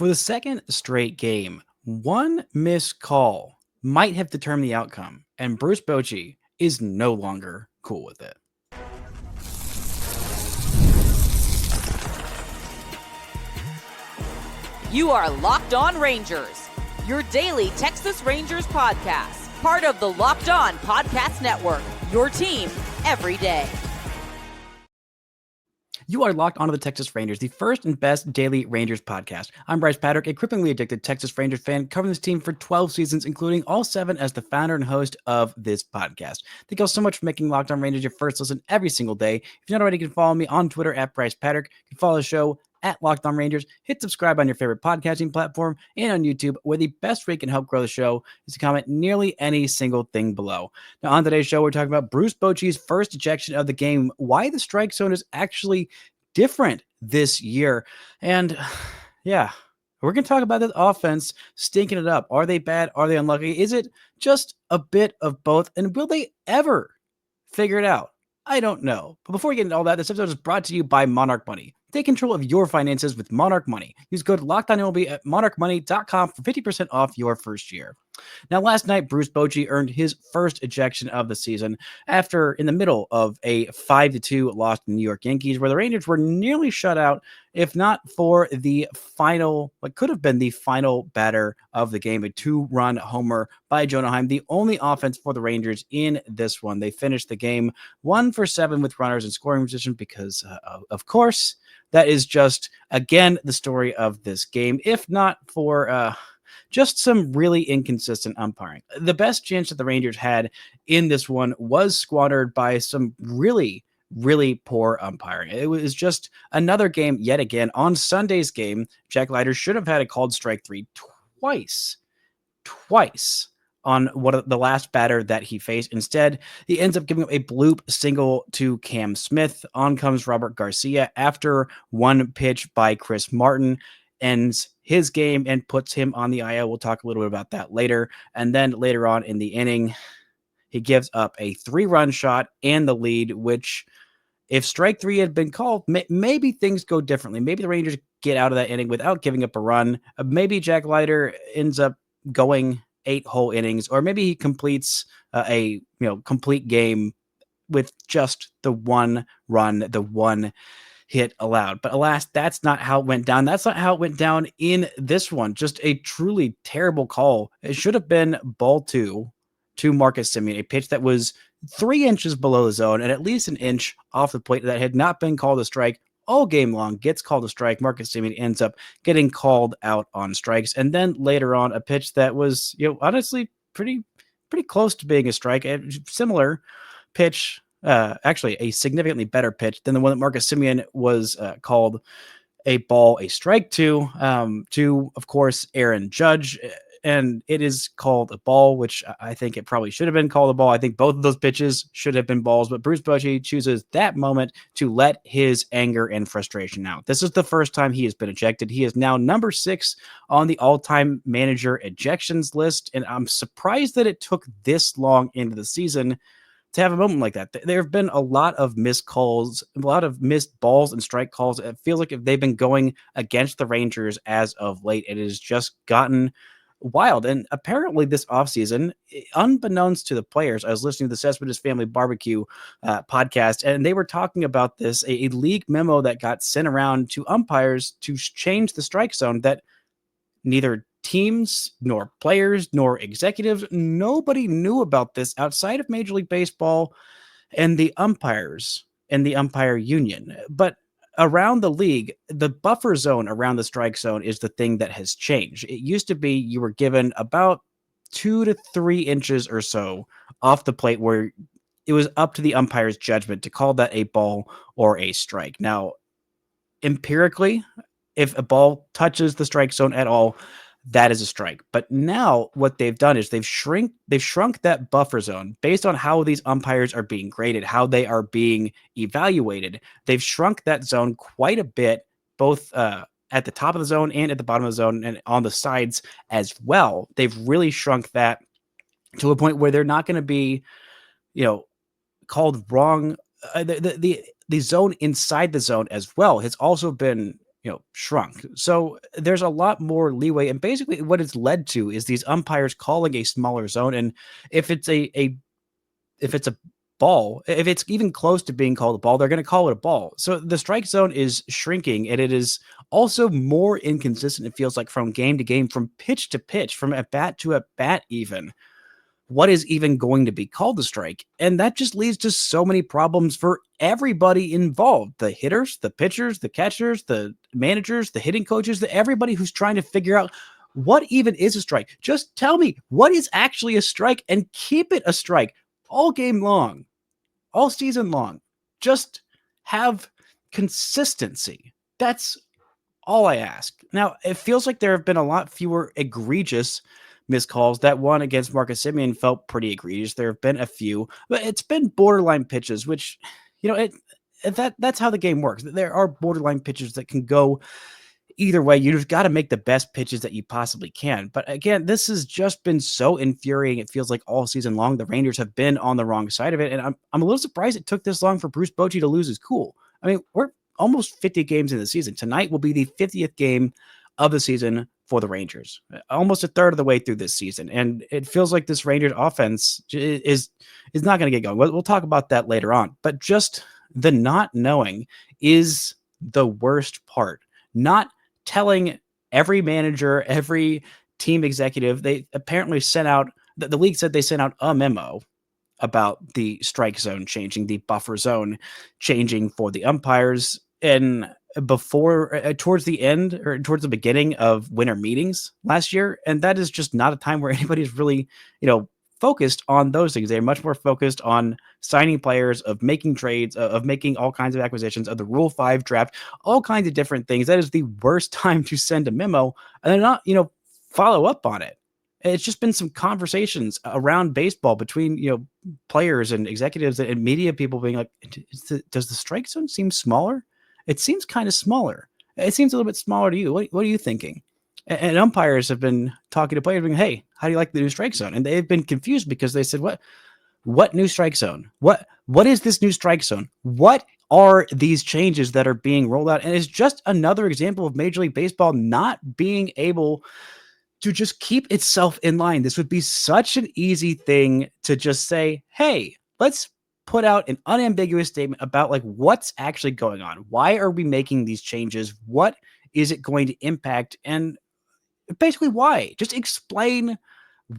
For the second straight game, one missed call might have determined the outcome, and Bruce Bochy is no longer cool with it. You are Locked On Rangers, your daily Texas Rangers podcast, part of the Locked On Podcast Network, your team every day. You are locked onto the Texas Rangers, the first and best daily Rangers podcast. I'm Bryce Patrick, a cripplingly addicted Texas Rangers fan, covering this team for 12 seasons, including all 7 as the founder and host of this podcast. Thank you all so much for making Locked On Rangers your first listen every single day. If you're not already, you can follow me on Twitter at Bryce Patrick. You can follow the show at Locked On Rangers. Hit subscribe on your favorite podcasting platform and on YouTube, where the best way you can help grow the show is to comment nearly any single thing below. Now, on today's show, we're talking about Bruce Bochy's first ejection of the game, why the strike zone is actually different this year, and yeah, we're going to talk about the offense stinking it up. Are they bad? Are they unlucky? Is it just a bit of both? And will they ever figure it out? I don't know. But before we get into all that, this episode is brought to you by Monarch Money. Take control of your finances with Monarch Money. Use code LOCKEDONMLB at monarchmoney.com for 50% off your first year. Now, last night, Bruce Bochy earned his first ejection of the season after, in the middle of a 5-2 loss to the New York Yankees, where the Rangers were nearly shut out, if not for the final, what could have been the final batter of the game, a 2-run homer by Jonah Heim, the only offense for the Rangers in this one. They finished the game 1 for 7 with runners in scoring position because, of course, that is just, again, the story of this game, if not for just some really inconsistent umpiring. The best chance that the Rangers had in this one was squandered by some really, really poor umpiring. It was just another game yet again. On Sunday's game, Jack Leiter should have had a called strike 3 twice on the last batter that he faced. Instead, he ends up giving up a bloop single to Cam Smith. On comes Robert Garcia after one pitch by Chris Martin ends his game and puts him on the IL. We'll talk a little bit about that later. And then later on in the inning, he gives up a 3-run shot and the lead, which if strike 3 had been called, maybe things go differently. Maybe the Rangers get out of that inning without giving up a run. Maybe Jack Leiter ends up going 8 whole innings, or maybe he completes a complete game with just the 1 run, the 1 hit allowed. But alas, that's not how it went down. That's not how it went down in this one. Just a truly terrible call. It should have been ball 2 to Marcus Semien, a pitch that was 3 inches below the zone and at least an inch off the plate that had not been called a strike all game long, gets called a strike. Marcus Semien ends up getting called out on strikes. And then later on, a pitch that was, honestly pretty close to being a strike, a similar pitch, actually a significantly better pitch than the one that Marcus Semien was called a ball, a strike to, of course, Aaron Judge. And it is called a ball, which I think it probably should have been called a ball. I think both of those pitches should have been balls, but Bruce Bochy chooses that moment to let his anger and frustration out. This is the first time he has been ejected. He is now number 6 on the all-time manager ejections list, and I'm surprised that it took this long into the season to have a moment like that. There have been a lot of missed calls, a lot of missed balls and strike calls. It feels like if they've been going against the Rangers as of late, it has just gotten wild. And apparently this offseason, unbeknownst to the players, I was listening to the Cespedes Family Barbecue podcast, and they were talking about this, a league memo that got sent around to umpires to change the strike zone that neither teams nor players nor executives, nobody knew about this outside of Major League Baseball and the umpires and the umpire union. But around the league, the buffer zone around the strike zone is the thing that has changed. It used to be you were given about 2 to 3 inches or so off the plate where it was up to the umpire's judgment to call that a ball or a strike. Now, empirically, if a ball touches the strike zone at all, that is a strike. But now what they've done is they've shrunk that buffer zone based on how these umpires are being graded, how they are being evaluated. They've shrunk that zone quite a bit, both at the top of the zone and at the bottom of the zone and on the sides as well. They've really shrunk that to a point where they're not going to be, called wrong. The zone inside the zone as well has also been shrunk. So there's a lot more leeway. And basically what it's led to is these umpires calling a smaller zone. And if it's if it's a ball, if it's even close to being called a ball, they're going to call it a ball. So the strike zone is shrinking, and it is also more inconsistent. It feels like from game to game, from pitch to pitch, from at bat to at bat, even what is even going to be called a strike. And that just leads to so many problems for everybody involved: the hitters, the pitchers, the catchers, the managers, the hitting coaches, everybody who's trying to figure out what even is a strike. Just tell me what is actually a strike and keep it a strike all game long, all season long. Just have consistency. That's all I ask. Now, it feels like there have been a lot fewer egregious missed calls. That one against Marcus Semien felt pretty egregious. There have been a few, but it's been borderline pitches, which, that's how the game works. There are borderline pitches that can go either way. You just got to make the best pitches that you possibly can. But again, this has just been so infuriating. It feels like all season long, the Rangers have been on the wrong side of it. And I'm a little surprised it took this long for Bruce Bochy to lose his cool. I mean, we're almost 50 games in the season. Tonight will be the 50th game of the season for the Rangers, almost a third of the way through this season. And it feels like this Rangers offense is not going to get going. We'll talk about that later on. But just the not knowing is the worst part. Not telling every manager, every team executive. They apparently sent out, the league said they sent out a memo about the strike zone changing, the buffer zone changing for the umpires. And before, towards the end or towards the beginning of winter meetings last year. And that is just not a time where anybody's really, focused on those things. They're much more focused on signing players, of making trades, of making all kinds of acquisitions, of the Rule 5 draft, all kinds of different things. That is the worst time to send a memo and then not, follow up on it. It's just been some conversations around baseball between, players and executives and media people being like, does the strike zone seem smaller? It seems kind of smaller. It seems a little bit smaller to you. What are you thinking? And umpires have been talking to players being, hey, how do you like the new strike zone? And they've been confused because they said, what new strike zone? What is this new strike zone? What are these changes that are being rolled out? And it's just another example of Major League Baseball not being able to just keep itself in line. This would be such an easy thing to just say, hey, let's put out an unambiguous statement about like what's actually going on. Why are we making these changes? What is it going to impact? And basically why? Just explain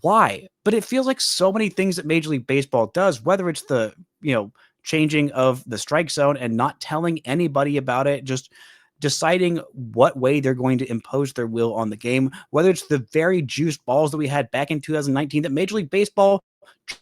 why. But it feels like so many things that Major League Baseball does, whether it's the, changing of the strike zone and not telling anybody about it, just deciding what way they're going to impose their will on the game, whether it's the very juiced balls that we had back in 2019 that Major League Baseball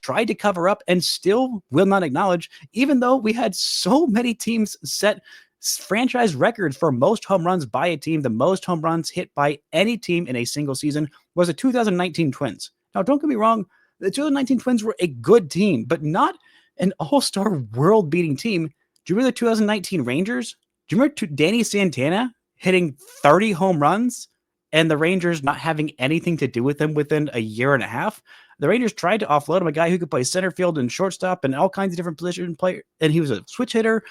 tried to cover up and still will not acknowledge, even though we had so many teams set franchise records for most home runs by a team. The most home runs hit by any team in a single season was the 2019 Twins. Now, don't get me wrong, the 2019 Twins were a good team, but not an all-star world-beating team. Do you remember the 2019 Rangers? Do you remember Danny Santana hitting 30 home runs and the Rangers not having anything to do with them within a year and a half? The Rangers tried to offload him, a guy who could play center field and shortstop and all kinds of different position player, and he was a switch hitter.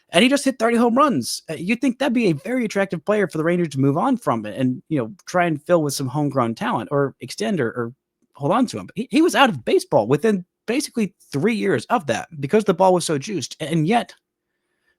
And he just hit 30 home runs. You'd think that'd be a very attractive player for the Rangers to move on from it and, try and fill with some homegrown talent or extend or hold on to him. But he was out of baseball within basically 3 years of that because the ball was so juiced. And yet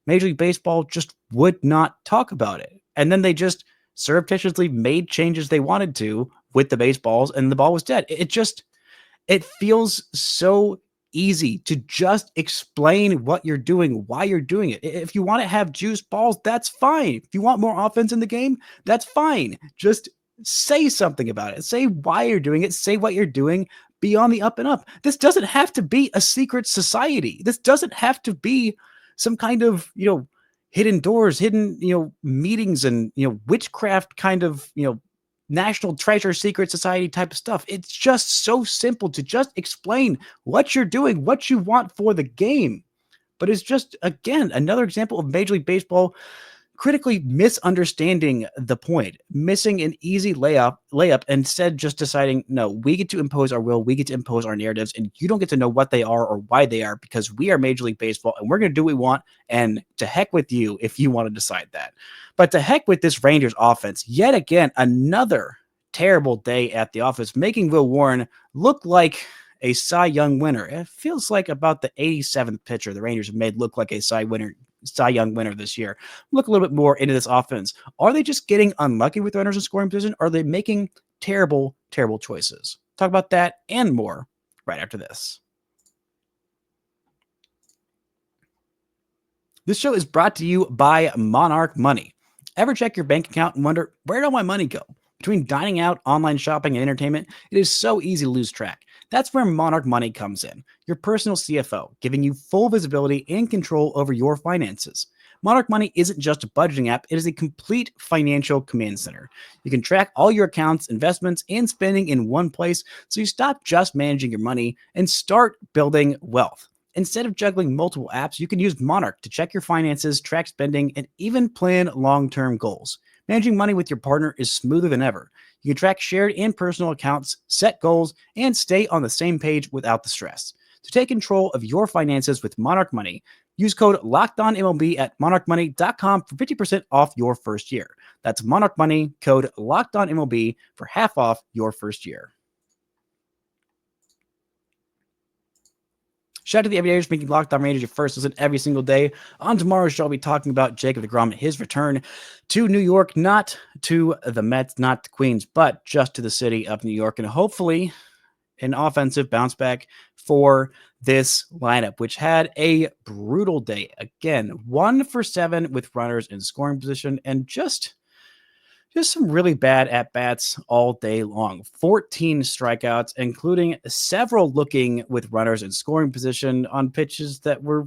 Major League Baseball just would not talk about it. And then they just surreptitiously made changes they wanted to with the baseballs and the ball was dead. It feels so easy to just explain what you're doing, why you're doing it. If you want to have juice balls, that's fine. If you want more offense in the game, that's fine. Just say something about it. Say why you're doing it. Say what you're doing. Be on the up and up. This doesn't have to be a secret society. This doesn't have to be some kind of, hidden doors, hidden, meetings and, witchcraft kind of, National Treasure Secret Society type of stuff. It's just so simple to just explain what you're doing, what you want for the game. But it's just, again, another example of Major League Baseball critically misunderstanding the point, missing an easy layup, instead just deciding, no, we get to impose our will, we get to impose our narratives, and you don't get to know what they are or why they are, because we are Major League Baseball and we're going to do what we want, and to heck with you if you want to decide that. But to heck with this Rangers offense, yet again, another terrible day at the office, making Will Warren look like a Cy Young winner. It feels like about the 87th pitcher the Rangers have made look like a Cy Young winner this year. Look a little bit more into this offense. Are they just getting unlucky with runners in scoring position? Or are they making terrible, terrible choices? Talk about that and more right after this. This show is brought to you by Monarch Money. Ever check your bank account and wonder, where did all my money go? Between dining out, online shopping, and entertainment, it is so easy to lose track. That's where Monarch Money comes in, your personal CFO, giving you full visibility and control over your finances. Monarch Money isn't just a budgeting app, it is a complete financial command center. You can track all your accounts, investments, and spending in one place, so you stop just managing your money and start building wealth. Instead of juggling multiple apps, you can use Monarch to check your finances, track spending, and even plan long-term goals. Managing money with your partner is smoother than ever. You can track shared and personal accounts, set goals, and stay on the same page without the stress. To take control of your finances with Monarch Money, use code LOCKEDONMLB at monarchmoney.com for 50% off your first year. That's Monarch Money, code LOCKEDONMLB for half off your first year. Shout out to the everydayers making Locked On Rangers your first listen every single day. On tomorrow's show, I'll be talking about Jacob deGrom and his return to New York, not to the Mets, not the Queens, but just to the city of New York, and hopefully an offensive bounce back for this lineup, which had a brutal day. Again, 1 for 7 with runners in scoring position, and just some really bad at-bats all day long. 14 strikeouts, including several looking with runners in scoring position on pitches that were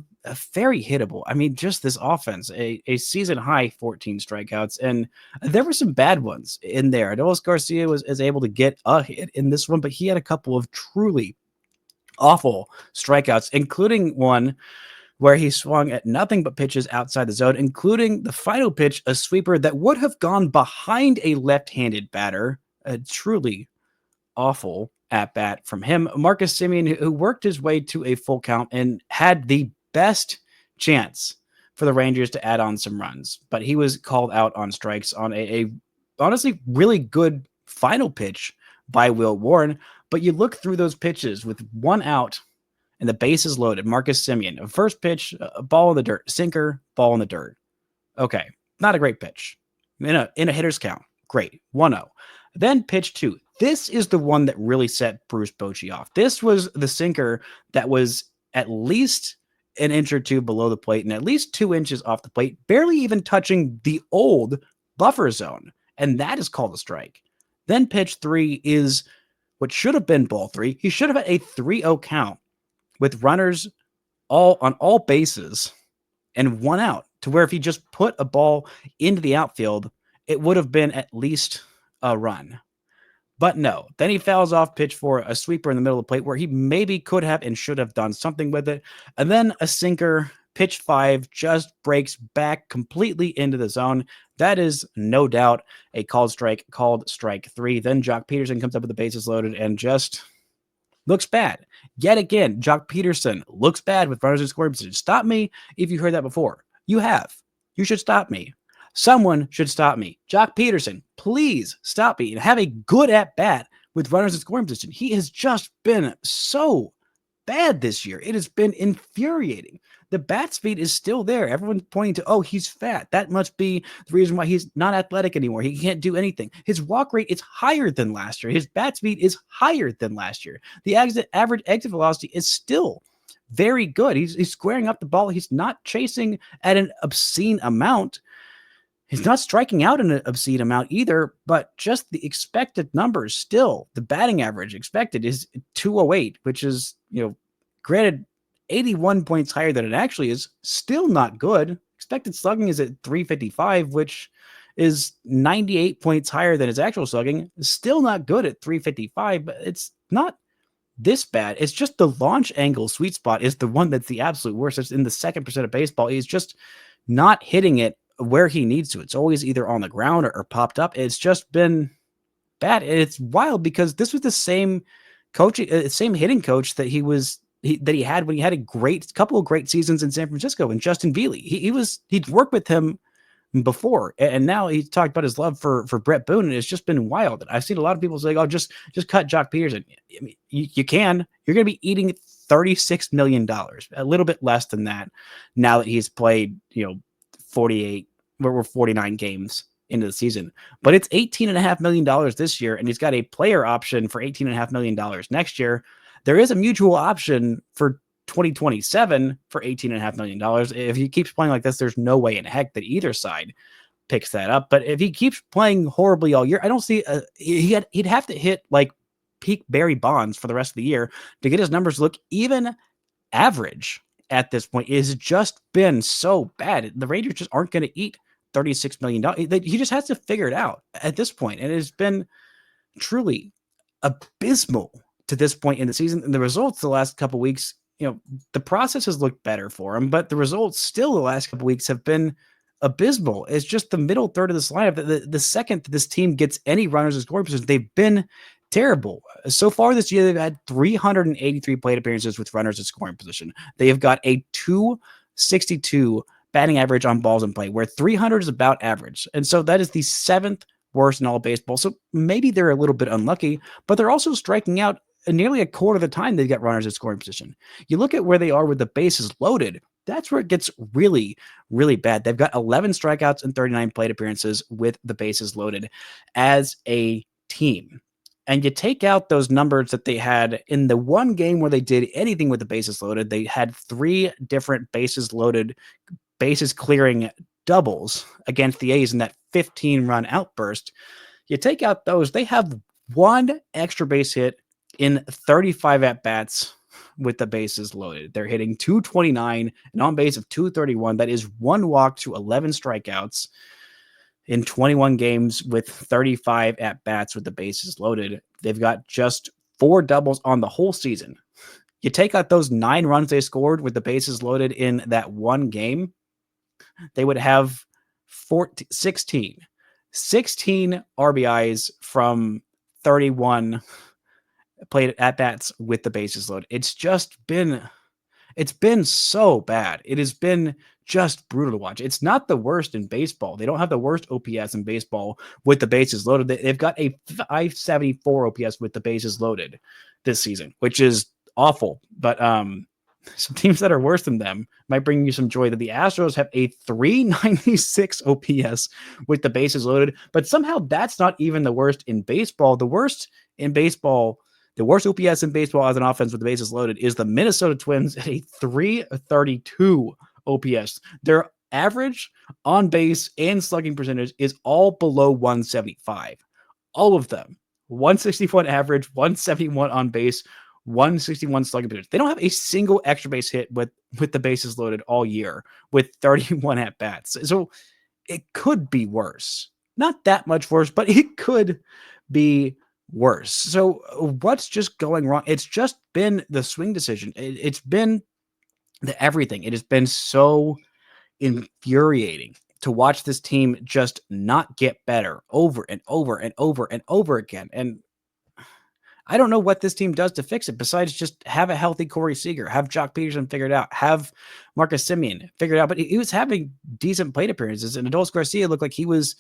very hittable. I mean, just this offense, a season-high 14 strikeouts, and there were some bad ones in there. Adolis Garcia is able to get a hit in this one, but he had a couple of truly awful strikeouts, including one where he swung at nothing but pitches outside the zone, including the final pitch, a sweeper that would have gone behind a left-handed batter. A truly awful at-bat from him. Marcus Semien, who worked his way to a full count and had the best chance for the Rangers to add on some runs, but he was called out on strikes on a honestly really good final pitch by Will Warren. But you look through those pitches with one out, and the base is loaded. Marcus Semien, first pitch, a ball in the dirt, sinker, ball in the dirt. Okay, not a great pitch. In a hitter's count, great, 1-0. Then pitch 2. This is the one that really set Bruce Bochy off. This was the sinker that was at least an inch or two below the plate and at least 2 inches off the plate, barely even touching the old buffer zone. And that is called a strike. Then pitch 3 is what should have been ball 3. He should have had a 3-0 count with runners on all bases and 1 out, to where if he just put a ball into the outfield, it would have been at least a run. But no, then he fouls off pitch 4, a sweeper in the middle of the plate where he maybe could have and should have done something with it. And then a sinker, pitch 5, just breaks back completely into the zone. That is no doubt a called strike 3. Then Jock Peterson comes up with the bases loaded and just looks bad. Yet again, Jock Peterson looks bad with runners in scoring position. Stop me if you heard that before. You have. You should stop me. Someone should stop me. Jock Peterson, please stop me and have a good at-bat with runners in scoring position. He has just been so bad this year. It has been infuriating. The bat speed is still there. Everyone's pointing to, oh, he's fat. That must be the reason why he's not athletic anymore. He can't do anything. His walk rate is higher than last year. His bat speed is higher than last year. The average exit velocity is still very good. He's squaring up the ball. He's not chasing at an obscene amount. He's not striking out an obscene amount either, but just the expected numbers still, the batting average expected is 208, which is, granted, 81 points higher than it actually is, still not good. Expected slugging is at 355, which is 98 points higher than his actual slugging. Still not good at 355, but it's not this bad. It's just the launch angle sweet spot is the one that's the absolute worst. It's in the 2nd percent of baseball. He's just not hitting it where he needs to. It's always either on the ground or popped up. It's just been bad. And it's wild because this was the same coaching, same hitting coach that he had when he had a couple of great seasons in San Francisco. And Justin Vealey, he'd worked with him before, and now he's talked about his love for Brett Boone, and it's just been wild. I've seen a lot of people say, "Oh, just cut Jock Peterson." I mean, you can. You're going to be eating $36 million, a little bit less than that, now that he's played 48 or 49 games into the season. But it's $18.5 million this year, and he's got a player option for $18.5 million next year. There is a mutual option for 2027 for $18.5 million. If he keeps playing like this, there's no way in heck that either side picks that up. But if he keeps playing horribly all year, I don't see he'd have to hit like peak Barry Bonds for the rest of the year to get his numbers look even average at this point. It has just been so bad. The Rangers just aren't going to eat $36 million. He just has to figure it out at this point. And it has been truly abysmal to this point in the season. And the results the last couple of weeks, the process has looked better for him, but the results still the last couple of weeks have been abysmal. It's just the middle third of this lineup. The second this team gets any runners in scoring position, they've been terrible. So far this year, they've had 383 plate appearances with runners in scoring position. They have got a 262 batting average on balls in play, where 300 is about average. And so that is the seventh worst in all of baseball. So maybe they're a little bit unlucky, but they're also striking out nearly a quarter of the time they've got runners in scoring position. You look at where they are with the bases loaded, that's where it gets really, really bad. They've got 11 strikeouts and 39 plate appearances with the bases loaded as a team. And you take out those numbers that they had in the one game where they did anything with the bases loaded. They had 3 different bases loaded, bases clearing doubles against the A's in that 15-run outburst. You take out those, they have 1 extra base hit in 35 at-bats with the bases loaded. They're hitting 229, an on base of 231. That is 1 walk to 11 strikeouts in 21 games with 35 at-bats with the bases loaded. They've got just 4 doubles on the whole season. You take out those 9 runs they scored with the bases loaded in that one game, they would have 16 RBIs from 31 played at bats with the bases loaded. It's been so bad. It has been just brutal to watch. It's not the worst in baseball. They don't have the worst OPS in baseball with the bases loaded. They've got a 574 OPS with the bases loaded this season, which is awful. But some teams that are worse than them might bring you some joy. That the Astros have a 396 OPS with the bases loaded, but somehow that's not even the worst in baseball. The worst OPS in baseball as an offense with the bases loaded is the Minnesota Twins at a 332 OPS. Their average on base and slugging percentage is all below 175. All of them. 161 average, 171 on base, 161 slugging percentage. They don't have a single extra base hit with the bases loaded all year with 31 at bats. So it could be worse. Not that much worse, but it could be worse. So what's just going wrong? It's just been the swing decision. It's been the everything. It has been so infuriating to watch this team just not get better over and over and over and over again. And I don't know what this team does to fix it besides just have a healthy Corey Seager, have Jock Peterson figured out, have Marcus Semien figured out. But he was having decent plate appearances, and Adolis Garcia looked like he was,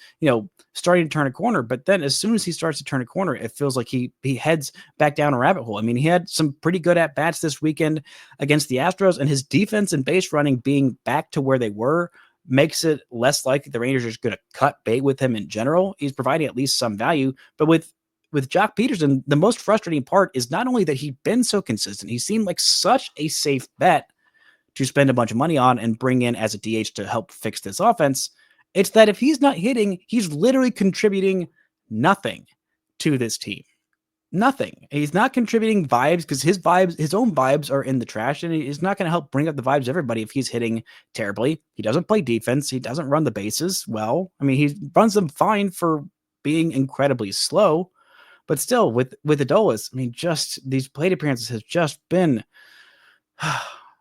starting to turn a corner. But then as soon as he starts to turn a corner, it feels like he heads back down a rabbit hole. I mean, he had some pretty good at-bats this weekend against the Astros, and his defense and base running being back to where they were makes it less likely the Rangers are just going to cut bait with him in general. He's providing at least some value, but with Jock Peterson, the most frustrating part is not only that he'd been so consistent, he seemed like such a safe bet to spend a bunch of money on and bring in as a DH to help fix this offense. It's that if he's not hitting, he's literally contributing nothing to this team. Nothing. He's not contributing vibes because his own vibes are in the trash, and he's not going to help bring up the vibes of everybody if he's hitting terribly. He doesn't play defense. He doesn't run the bases well. I mean, he runs them fine for being incredibly slow. But still, with Adolis, I mean, just these plate appearances has just been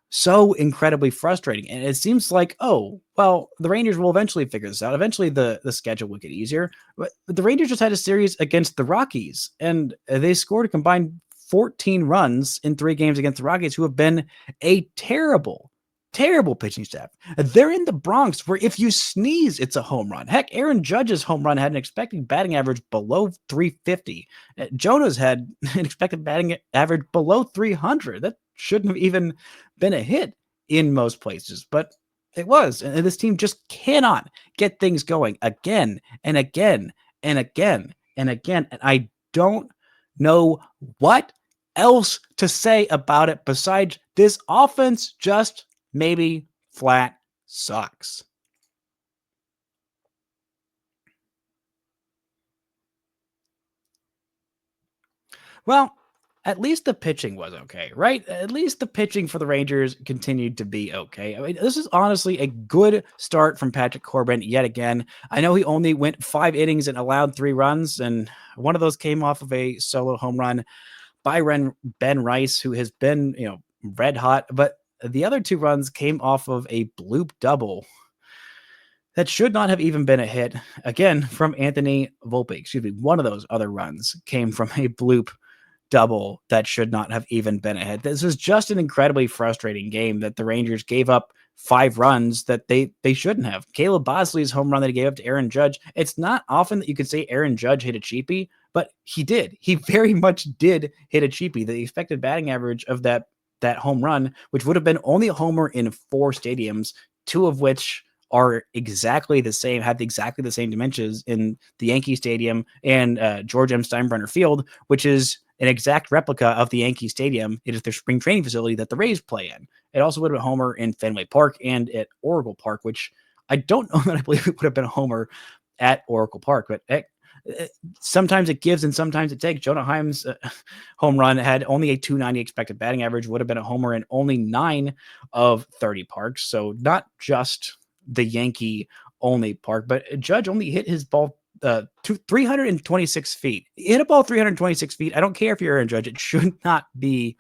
so incredibly frustrating. And it seems like, Well, the Rangers will eventually figure this out. Eventually, the schedule will get easier. But the Rangers just had a series against the Rockies, and they scored a combined 14 runs in 3 games against the Rockies, who have been a terrible, terrible pitching staff. They're in the Bronx, where if you sneeze, it's a home run. Heck, Aaron Judge's home run had an expected batting average below 350. Jonah's had an expected batting average below 300. That shouldn't have even been a hit in most places, but it was. And this team just cannot get things going again and again and again and again. And I don't know what else to say about it besides this offense just maybe flat sucks. Well, at least the pitching was okay, right? At least the pitching for the Rangers continued to be okay. I mean, this is honestly a good start from Patrick Corbin yet again. I know he only went 5 innings and allowed 3 runs, and one of those came off of a solo home run by Ben Rice, who has been, red hot. But the other 2 runs came off of a bloop double that should not have even been a hit. Again, from Anthony Volpe. Excuse me. One of those other runs came from a bloop double that should not have even been a hit. This was just an incredibly frustrating game that the Rangers gave up 5 runs that they shouldn't have. Caleb Bosley's home run that he gave up to Aaron Judge. It's not often that you could say Aaron Judge hit a cheapie, but he did. He very much did hit a cheapie. The expected batting average of that home run, which would have been only a homer in 4 stadiums, 2 of which are exactly the same, have exactly the same dimensions in the Yankee Stadium and George M. Steinbrenner Field, which is an exact replica of the Yankee Stadium. It is their spring training facility that the Rays play in. It also would have been a homer in Fenway Park and at Oracle Park, which I don't know that I believe it would have been a homer at Oracle Park, but sometimes it gives and sometimes it takes. Jonah Heim's home run had only a 290 expected batting average, would have been a homer in only 9 of 30 parks. So not just the Yankee only park, but Judge only hit his ball 326 feet. He hit a ball 326 feet. I don't care if you're Aaron Judge. It should not be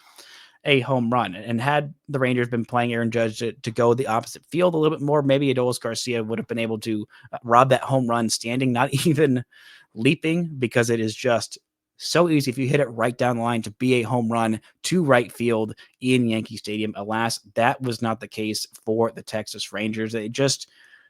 a home run. And had the Rangers been playing Aaron Judge to go the opposite field a little bit more, maybe Adolis Garcia would have been able to rob that home run standing, not even leaping, because it is just so easy if you hit it right down the line to be a home run to right field in Yankee Stadium. Alas, that was not the case for the Texas Rangers. They just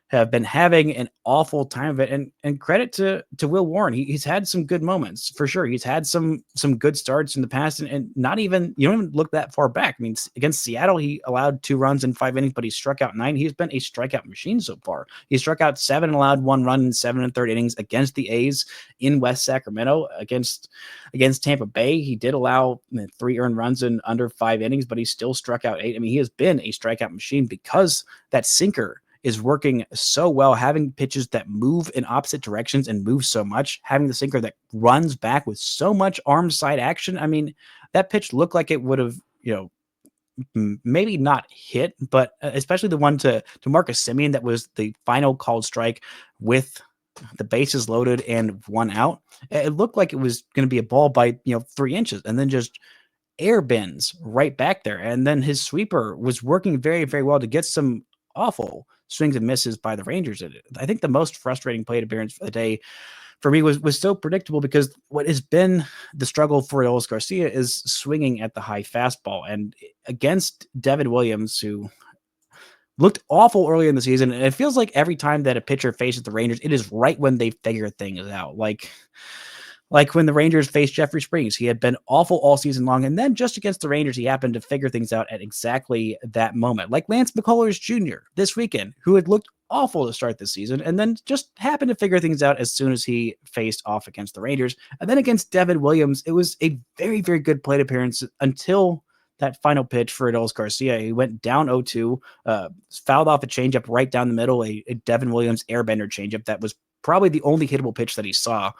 have been having an awful time of it. And credit to Will Warren. He's had some good moments for sure. He's had some good starts in the past, and not even, you don't even look that far back. I mean, against Seattle, he allowed 2 runs in 5 innings, but he struck out 9. He's been a strikeout machine so far. He struck out 7 and allowed 1 run in 7 1/3 innings against the A's in West Sacramento. Against Tampa Bay, he did allow 3 earned runs in under 5 innings, but he still struck out 8. I mean, he has been a strikeout machine because that sinker is working so well, having pitches that move in opposite directions and move so much, having the sinker that runs back with so much arm side action. I mean, that pitch looked like it would have, maybe not hit, but especially the one to Marcus Semien that was the final called strike with the bases loaded and 1 out. It looked like it was going to be a ball by 3 inches, and then just air bends right back there. And then his sweeper was working very, very well to get some awful swings and misses by the Rangers. I think the most frustrating plate appearance for the day for me was so predictable, because what has been the struggle for Adolis Garcia is swinging at the high fastball. And against Devin Williams, who looked awful early in the season, and it feels like every time that a pitcher faces the Rangers, it is right when they figure things out. Like when the Rangers faced Jeffrey Springs, he had been awful all season long. And then just against the Rangers, he happened to figure things out at exactly that moment. Like Lance McCullers Jr. this weekend, who had looked awful to start this season and then just happened to figure things out as soon as he faced off against the Rangers. And then against Devin Williams, it was a very, very good plate appearance until that final pitch for Adolis Garcia. He went down 0-2, fouled off a changeup right down the middle, a Devin Williams airbender changeup that was probably the only hittable pitch that he saw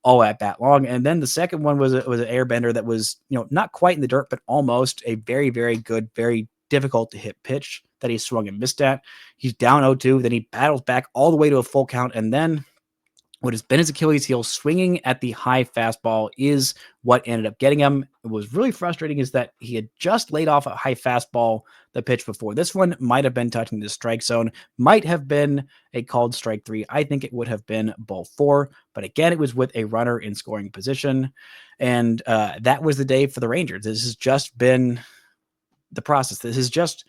all at bat long. And then the second one was an airbender that was, not quite in the dirt, but almost a very, very good, very difficult to hit pitch that he swung and missed at. He's down 0-2. Then he battles back all the way to a full count. And then what has been his Achilles heel, swinging at the high fastball, is what ended up getting him. It was really frustrating is that he had just laid off a high fastball the pitch before. This one might have been touching the strike zone, might have been a called strike 3. I think it would have been ball 4, but again, it was with a runner in scoring position. And that was the day for the Rangers. This has just been the process. This has just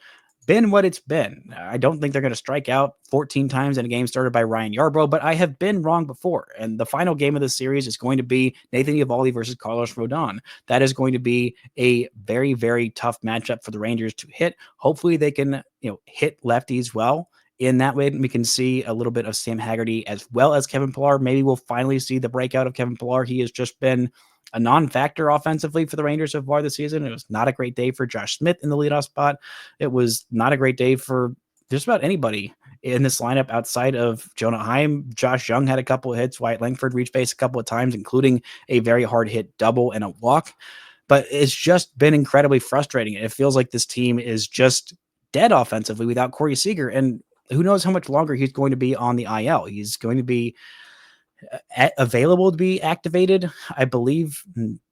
been what it's been. I don't think they're going to strike out 14 times in a game started by Ryan Yarbrough, but I have been wrong before. And the final game of the series is going to be Nathan Eovaldi versus Carlos Rodon. That is going to be a very, very tough matchup for the Rangers to hit. Hopefully they can, hit lefties well. In that way, we can see a little bit of Sam Haggerty as well as Kevin Pillar. Maybe we'll finally see the breakout of Kevin Pillar. He has just been a non-factor offensively for the Rangers so far this season. It was not a great day for Josh Smith in the leadoff spot. It was not a great day for just about anybody in this lineup outside of Jonah Heim. Josh Young had a couple of hits. Wyatt Langford reached base a couple of times, including a very hard hit double and a walk. But it's just been incredibly frustrating. It feels like this team is just dead offensively without Corey Seager. And who knows how much longer he's going to be on the IL. He's going to be available to be activated, I believe,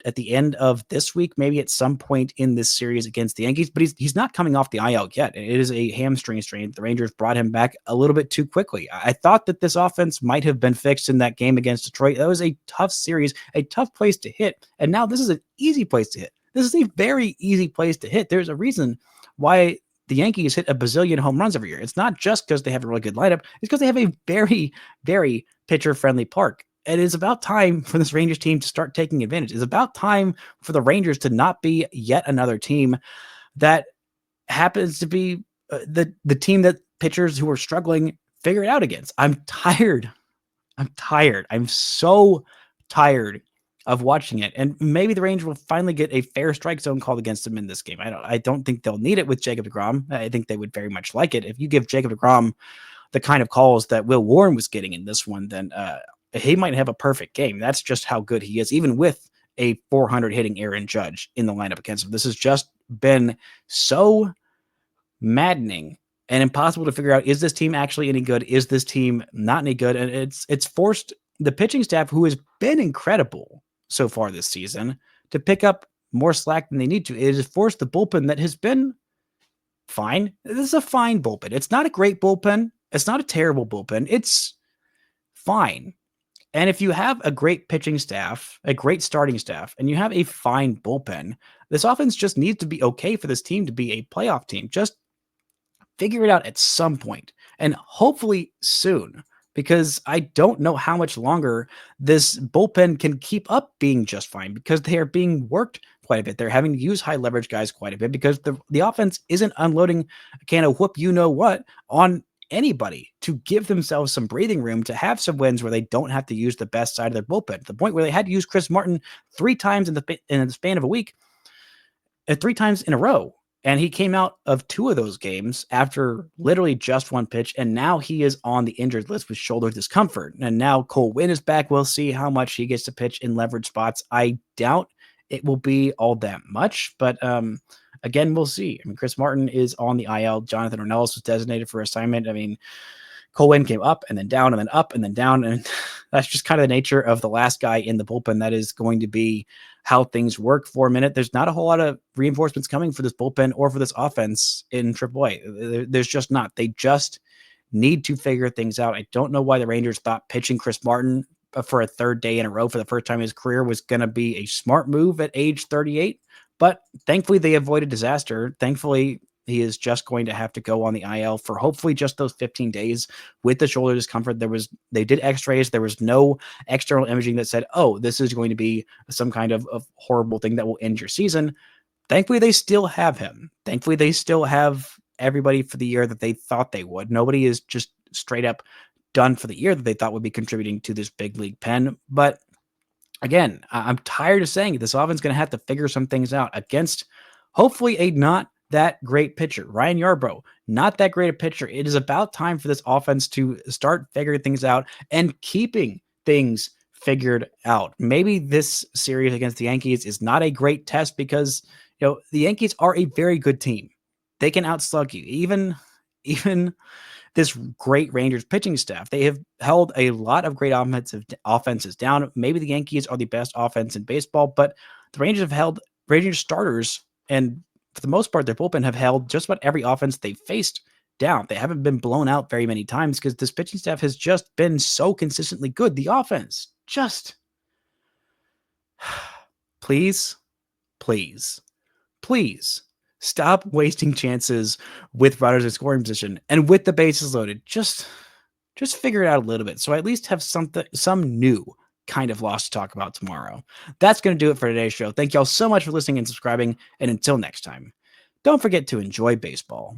at the end of this week, maybe at some point in this series against the Yankees, but he's not coming off the IL yet. It is a hamstring strain. The Rangers brought him back a little bit too quickly. I thought that this offense might have been fixed in that game against Detroit. That was a tough series, a tough place to hit, and now this is an easy place to hit. This is a very easy place to hit. There's a reason why the Yankees hit a bazillion home runs every year. It's not just because they have a really good lineup. It's because they have a very, very pitcher-friendly park. It is about time for this Rangers team to start taking advantage. It's about time for the Rangers to not be yet another team that happens to be the team that pitchers who are struggling figure it out against. I'm tired. I'm so tired of watching it. And maybe the Rangers will finally get a fair strike zone called against them in this game. I don't think they'll need it with Jacob deGrom. I think they would very much like it. If you give Jacob deGrom the kind of calls that Will Warren was getting in this one, then he might have a perfect game. That's just how good he is, even with a 400 hitting Aaron Judge in the lineup against him. This has just been so maddening and impossible to figure out, is this team actually any good? Is this team not any good? And it's forced the pitching staff, who has been incredible so far this season, to pick up more slack than they need to. It has forced the bullpen that has been fine. This is a fine bullpen. It's not a great bullpen. It's not a terrible bullpen. It's fine. And if you have a great pitching staff, a great starting staff, and you have a fine bullpen, this offense just needs to be okay for this team to be a playoff team. Just figure it out at some point, and hopefully soon, because I don't know how much longer this bullpen can keep up being just fine, because they are being worked quite a bit. They're having to use high leverage guys quite a bit because the offense isn't unloading a can of whoop you know what on anybody to give themselves some breathing room to have some wins where they don't have to use the best side of their bullpen, to the point where they had to use Chris Martin 3 times in the span of a week, 3 times in a row. And he came out of 2 of those games after literally just 1 pitch. And now he is on the injured list with shoulder discomfort. And now Cole Winn is back. We'll see how much he gets to pitch in leverage spots. I doubt it will be all that much, but again, we'll see. I mean, Chris Martin is on the IL. Jonathan Ornelas was designated for assignment. I mean, Cole Winn came up and then down and then up and then down. And that's just kind of the nature of the last guy in the bullpen. That is going to be how things work for a minute. There's not a whole lot of reinforcements coming for this bullpen or for this offense in AAA. There's just not. They just need to figure things out. I don't know why the Rangers thought pitching Chris Martin for a 3rd day in a row for the first time in his career was going to be a smart move at age 38. But thankfully, they avoided disaster. Thankfully, he is just going to have to go on the IL for hopefully just those 15 days with the shoulder discomfort. They did x-rays. There was no external imaging that said, oh, this is going to be some kind of horrible thing that will end your season. Thankfully, they still have him. Thankfully, they still have everybody for the year that they thought they would. Nobody is just straight up done for the year that they thought would be contributing to this big league pen. But again, I'm tired of saying it. This offense is going to have to figure some things out against hopefully a not that great pitcher. Ryan Yarbrough, not that great a pitcher. It is about time for this offense to start figuring things out and keeping things figured out. Maybe this series against the Yankees is not a great test because, the Yankees are a very good team. They can outslug you. Even this great Rangers pitching staff. They have held a lot of great offenses down. Maybe the Yankees are the best offense in baseball, but the Rangers have held Rangers starters, and for the most part, their bullpen have held just about every offense they've faced down. They haven't been blown out very many times because this pitching staff has just been so consistently good. The offense just please, please, please stop wasting chances with runners in scoring position and with the bases loaded. Just figure it out a little bit. So I at least have some new kind of loss to talk about tomorrow. That's going to do it for today's show. Thank y'all so much for listening and subscribing. And until next time, don't forget to enjoy baseball.